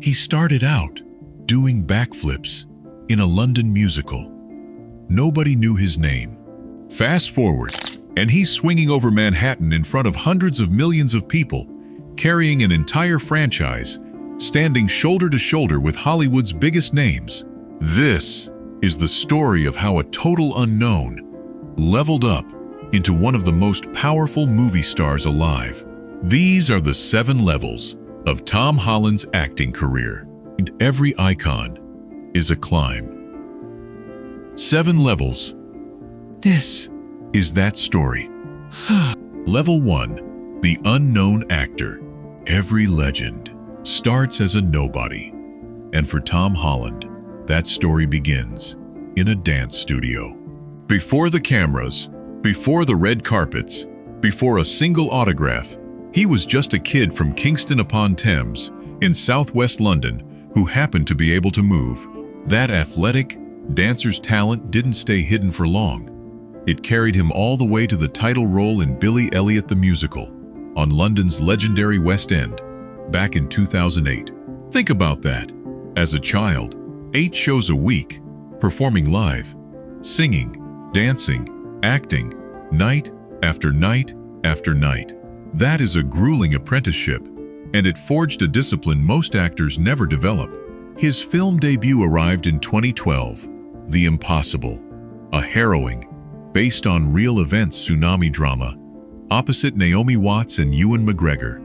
He started out doing backflips in a London musical. Nobody knew his name. Fast forward, and he's swinging over Manhattan in front of hundreds of millions of people, carrying an entire franchise, standing shoulder to shoulder with Hollywood's biggest names. This is the story of how a total unknown leveled up into one of the most powerful movie stars alive. These are the 7 levels of Tom Holland's acting career, and every icon is a climb. 7 levels. This is that story. Level 1, the unknown actor. Every legend starts as a nobody. And for Tom Holland, that story begins in a dance studio. Before the cameras, before the red carpets, before a single autograph, he was just a kid from Kingston upon Thames in southwest London who happened to be able to move. That athletic dancer's talent didn't stay hidden for long. It carried him all the way to the title role in Billy Elliot the Musical on London's legendary West End back in 2008. Think about that. As a child, 8 shows a week, performing live, singing, dancing, acting, night after night after night. That is a grueling apprenticeship, and it forged a discipline most actors never develop. His film debut arrived in 2012, The Impossible, a harrowing, based on real events tsunami drama, opposite Naomi Watts and Ewan McGregor.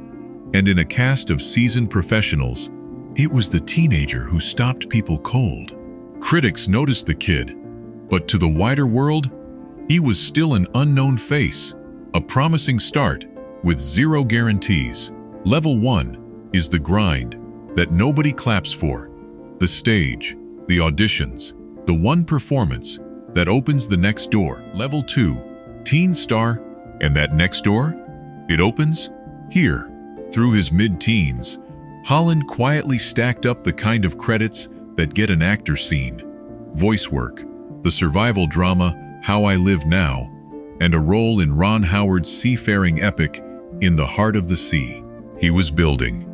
And in a cast of seasoned professionals, it was the teenager who stopped people cold. Critics noticed the kid, but to the wider world, he was still an unknown face, a promising start with 0 guarantees. Level 1 is the grind that nobody claps for, the stage, the auditions, the one performance that opens the next door. Level 2, teen star, and that next door, it opens here. Through his mid-teens, Holland quietly stacked up the kind of credits that get an actor seen: voice work, the survival drama How I Live Now, and a role in Ron Howard's seafaring epic In the Heart of the Sea. He was building,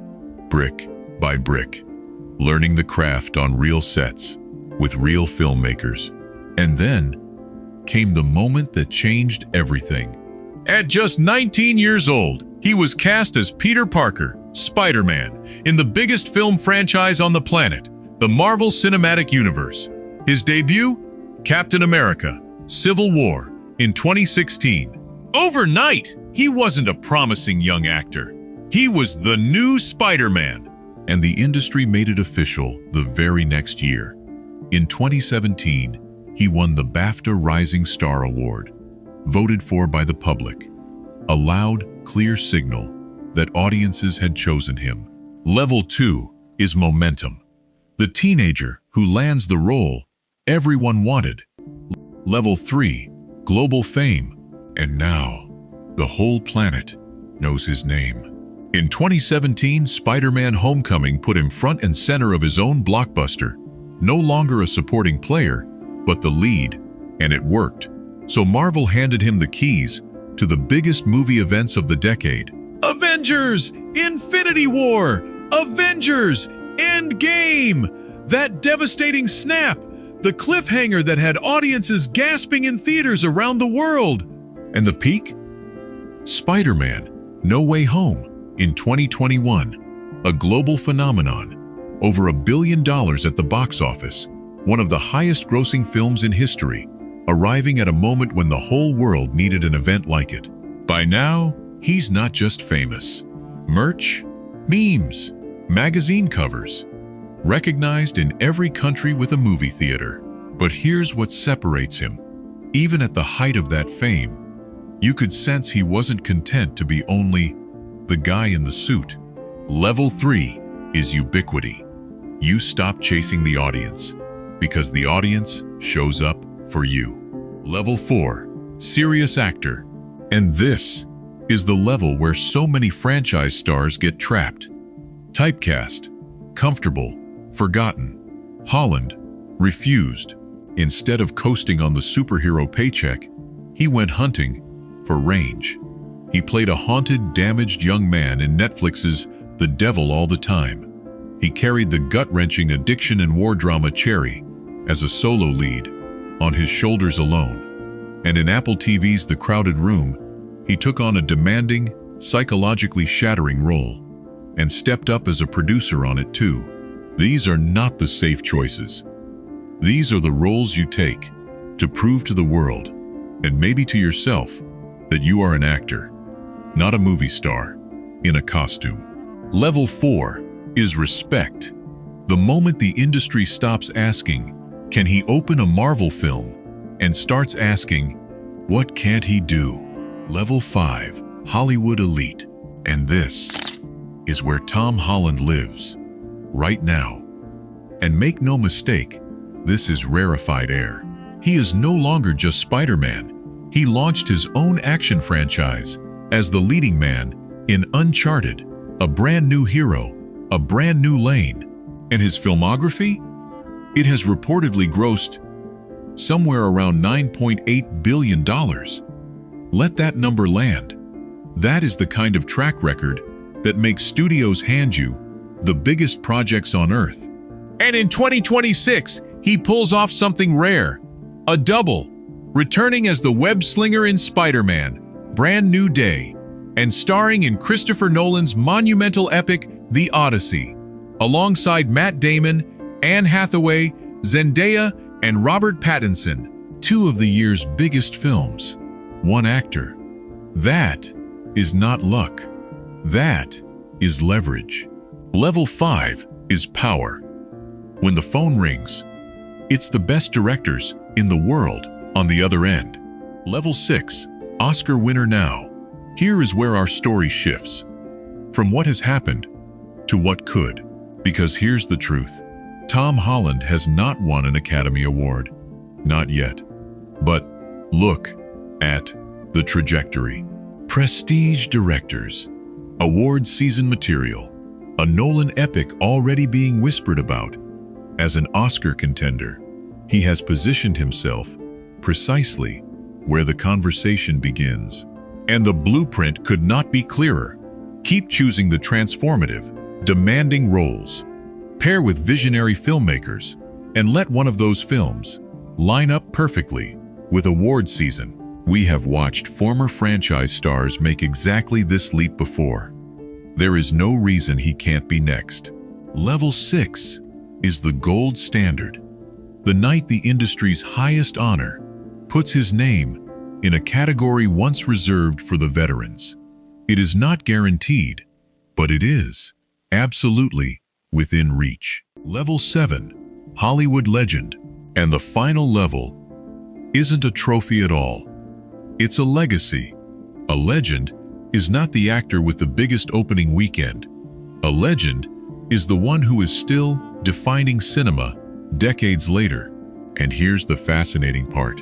brick by brick, learning the craft on real sets, with real filmmakers. And then came the moment that changed everything. At just 19 years old, he was cast as Peter Parker, Spider-Man, in the biggest film franchise on the planet, the Marvel Cinematic Universe. His debut? Captain America, Civil War, in 2016. Overnight, he wasn't a promising young actor. He was the new Spider-Man. And the industry made it official the very next year. In 2017, he won the BAFTA Rising Star Award, voted for by the public. A loud, clear signal that audiences had chosen him. Level 2 is momentum. The teenager who lands the role everyone wanted. Level 3, global fame. And now, the whole planet knows his name. In 2017, Spider-Man: Homecoming put him front and center of his own blockbuster. No longer a supporting player, but the lead. And it worked. So Marvel handed him the keys to the biggest movie events of the decade. Avengers! Infinity War! Avengers! Endgame! That devastating snap! The cliffhanger that had audiences gasping in theaters around the world. And the peak? Spider-Man: No Way Home in 2021. A global phenomenon. Over $1 billion at the box office. One of the highest-grossing films in history, arriving at a moment when the whole world needed an event like it. By now, he's not just famous. Merch, memes, magazine covers, recognized in every country with a movie theater. But here's what separates him. Even at the height of that fame, you could sense he wasn't content to be only the guy in the suit. Level 3 is ubiquity. You stop chasing the audience, because the audience shows up for you. Level 4, serious actor. And this is the level where so many franchise stars get trapped. Typecast, comfortable, forgotten. Holland refused. Instead of coasting on the superhero paycheck, he went hunting for range. He played a haunted, damaged young man in Netflix's The Devil All the Time. He carried the gut-wrenching addiction and war drama Cherry as a solo lead on his shoulders alone. And in Apple TV's The Crowded Room, he took on a demanding, psychologically shattering role and stepped up as a producer on it too. These are not the safe choices. These are the roles you take to prove to the world, and maybe to yourself, that you are an actor, not a movie star, in a costume. Level 4 is respect. The moment the industry stops asking, can he open a Marvel film, and starts asking, what can't he do? Level 5, Hollywood elite. And this is where Tom Holland lives, right now. And make no mistake, this is rarefied air. He is no longer just Spider-Man. He launched his own action franchise as the leading man in Uncharted, a brand new hero, a brand new lane. And his filmography? It has reportedly grossed somewhere around $9.8 billion. Let that number land. That is the kind of track record that makes studios hand you the biggest projects on Earth. And in 2026, he pulls off something rare, a double, returning as the web-slinger in Spider-Man, Brand New Day, and starring in Christopher Nolan's monumental epic, The Odyssey, alongside Matt Damon, Anne Hathaway, Zendaya, and Robert Pattinson, two of the year's biggest films. One actor. That is not luck. That is leverage. Level 5 is power. When the phone rings, it's the best directors in the world on the other end. Level 6, Oscar winner now. Here is where our story shifts. From what has happened to what could. Because here's the truth. Tom Holland has not won an Academy Award. Not yet. But look at the trajectory. Prestige directors. Award season material. A Nolan epic already being whispered about. As an Oscar contender, he has positioned himself precisely where the conversation begins. And the blueprint could not be clearer. Keep choosing the transformative, demanding roles. Pair with visionary filmmakers, and let one of those films line up perfectly with award season. We have watched former franchise stars make exactly this leap before. There is no reason he can't be next. Level 6 is the gold standard. The night the industry's highest honor puts his name in a category once reserved for the veterans. It is not guaranteed, but it is absolutely within reach. Level 7, Hollywood legend. And the final level isn't a trophy at all. It's a legacy. A legend is not the actor with the biggest opening weekend. A legend is the one who is still defining cinema decades later. And here's the fascinating part.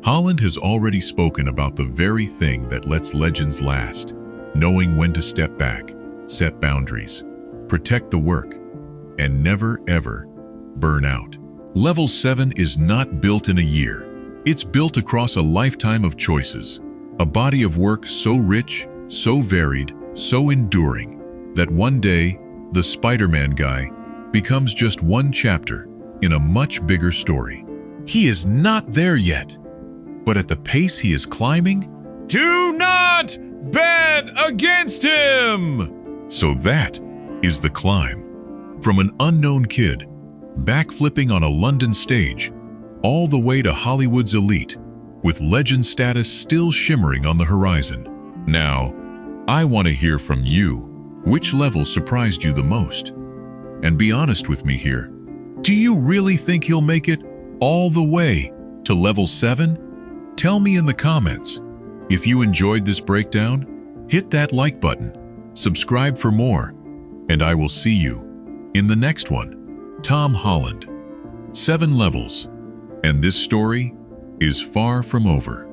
Holland has already spoken about the very thing that lets legends last, knowing when to step back, set boundaries, protect the work, and never ever burn out. Level 7 is not built in a year. It's built across a lifetime of choices, a body of work so rich, so varied, so enduring, that one day, the Spider-Man guy becomes just one chapter in a much bigger story. He is not there yet, but at the pace he is climbing, do not bet against him! So that is the climb. From an unknown kid, backflipping on a London stage, all the way to Hollywood's elite, with legend status still shimmering on the horizon. Now, I want to hear from you. Which level surprised you the most? And be honest with me here. Do you really think he'll make it all the way to level 7? Tell me in the comments. If you enjoyed this breakdown, hit that like button, subscribe for more, and I will see you in the next one. Tom Holland, 7 levels, and this story is far from over.